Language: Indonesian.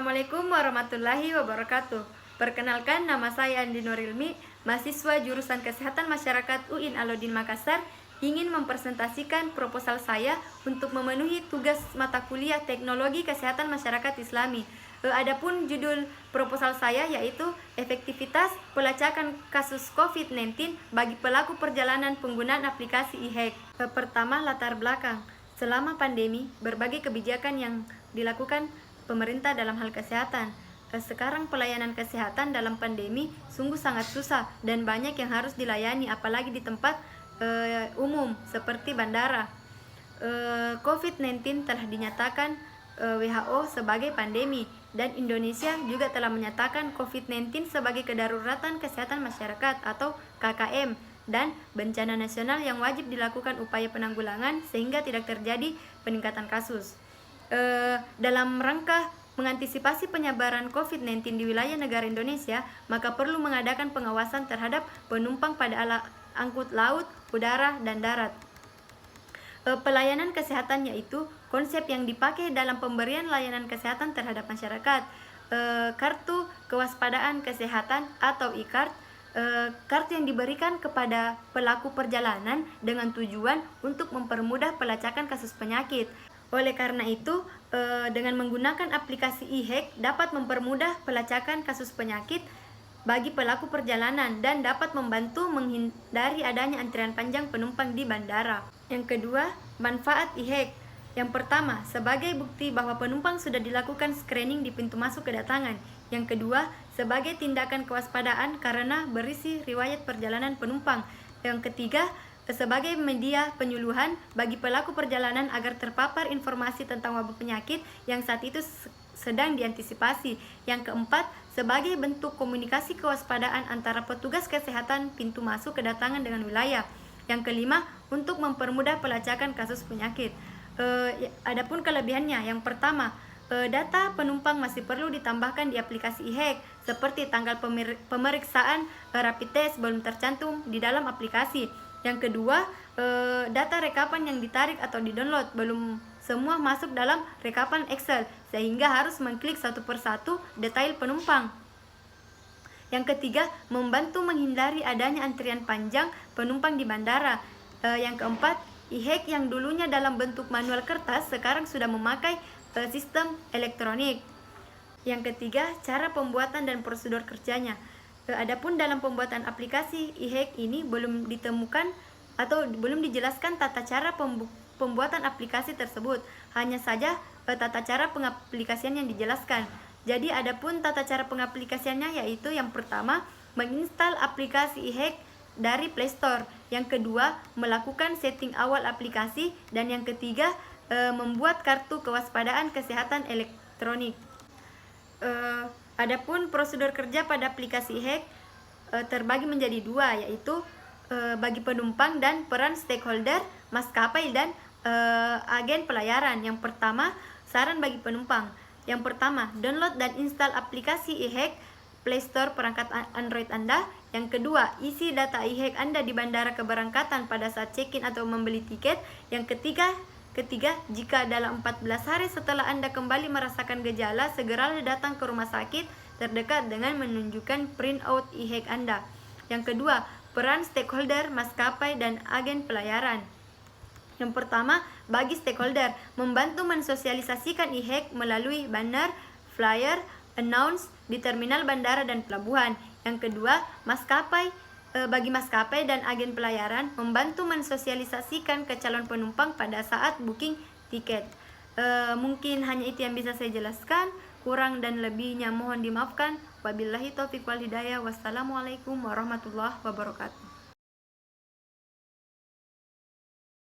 Assalamualaikum warahmatullahi wabarakatuh. Perkenalkan, nama saya Andi Nurilmi, mahasiswa jurusan Kesehatan Masyarakat UIN Alauddin Makassar, ingin mempresentasikan proposal saya untuk memenuhi tugas mata kuliah Teknologi Kesehatan Masyarakat Islami. Adapun judul proposal saya yaitu efektivitas pelacakan kasus COVID-19 bagi pelaku perjalanan penggunaan aplikasi e-hack. Pertama, latar belakang. Selama pandemi, berbagai kebijakan yang dilakukan pemerintah dalam hal kesehatan. Sekarang pelayanan kesehatan dalam pandemi sungguh sangat susah dan banyak yang harus dilayani, apalagi di tempat umum seperti bandara. COVID-19 telah dinyatakan WHO sebagai pandemi dan Indonesia juga telah menyatakan COVID-19 sebagai kedaruratan kesehatan masyarakat atau KKM dan bencana nasional yang wajib dilakukan upaya penanggulangan sehingga tidak terjadi peningkatan kasus. Dalam rangka mengantisipasi penyebaran COVID-19 di wilayah negara Indonesia, maka perlu mengadakan pengawasan terhadap penumpang pada alat angkut laut, udara, dan darat. Pelayanan kesehatan yaitu konsep yang dipakai dalam pemberian layanan kesehatan terhadap masyarakat. Kartu kewaspadaan kesehatan atau e-card, kartu yang diberikan kepada pelaku perjalanan dengan tujuan untuk mempermudah pelacakan kasus penyakit. Oleh karena itu, dengan menggunakan aplikasi e-hack dapat mempermudah pelacakan kasus penyakit bagi pelaku perjalanan dan dapat membantu menghindari adanya antrian panjang penumpang di bandara. Yang kedua, manfaat e-hack. Yang pertama, sebagai bukti bahwa penumpang sudah dilakukan screening di pintu masuk kedatangan. Yang kedua, sebagai tindakan kewaspadaan karena berisi riwayat perjalanan penumpang. Yang ketiga, sebagai media penyuluhan bagi pelaku perjalanan agar terpapar informasi tentang wabah penyakit yang saat itu sedang diantisipasi. Yang keempat, sebagai bentuk komunikasi kewaspadaan antara petugas kesehatan pintu masuk kedatangan dengan wilayah. Yang kelima, untuk mempermudah pelacakan kasus penyakit. Adapun kelebihannya, yang pertama, data penumpang masih perlu ditambahkan di aplikasi e-hack, seperti tanggal pemeriksaan rapid test belum tercantum di dalam aplikasi. Yang kedua, data rekapan yang ditarik atau di-download belum semua masuk dalam rekapan Excel, sehingga harus mengklik satu persatu detail penumpang. Yang ketiga, membantu menghindari adanya antrian panjang penumpang di bandara. Yang keempat, e-hack yang dulunya dalam bentuk manual kertas sekarang sudah memakai sistem elektronik. Yang ketiga, cara pembuatan dan prosedur kerjanya. Adapun dalam pembuatan aplikasi e-hack ini belum ditemukan atau belum dijelaskan tata cara pembuatan aplikasi tersebut. Hanya saja tata cara pengaplikasian yang dijelaskan. Jadi adapun tata cara pengaplikasiannya yaitu yang pertama, menginstal aplikasi e-hack dari Play Store. Yang kedua, melakukan setting awal aplikasi, dan yang ketiga, membuat kartu kewaspadaan kesehatan elektronik. Adapun prosedur kerja pada aplikasi e-hack terbagi menjadi dua, yaitu bagi penumpang dan peran stakeholder, maskapai dan agen pelayaran. Yang pertama, saran bagi penumpang. Yang pertama, download dan install aplikasi e-hack Play Store perangkat Android Anda. Yang kedua, isi data e-hack Anda di bandara keberangkatan pada saat check-in atau membeli tiket. Yang ketiga, jika dalam 14 hari setelah Anda kembali merasakan gejala, segeralah datang ke rumah sakit terdekat dengan menunjukkan printout e-hack Anda. Yang kedua, peran stakeholder, maskapai, dan agen pelayaran. Yang pertama, bagi stakeholder, membantu mensosialisasikan e-hack melalui banner, flyer, announce di terminal bandara dan pelabuhan. Yang kedua, bagi maskapai dan agen pelayaran, membantu mensosialisasikan ke calon penumpang pada saat booking tiket. Mungkin hanya itu yang bisa saya jelaskan. Kurang dan lebihnya mohon dimaafkan. Wabillahi taufiq wal hidayah. Wassalamualaikum warahmatullahi wabarakatuh.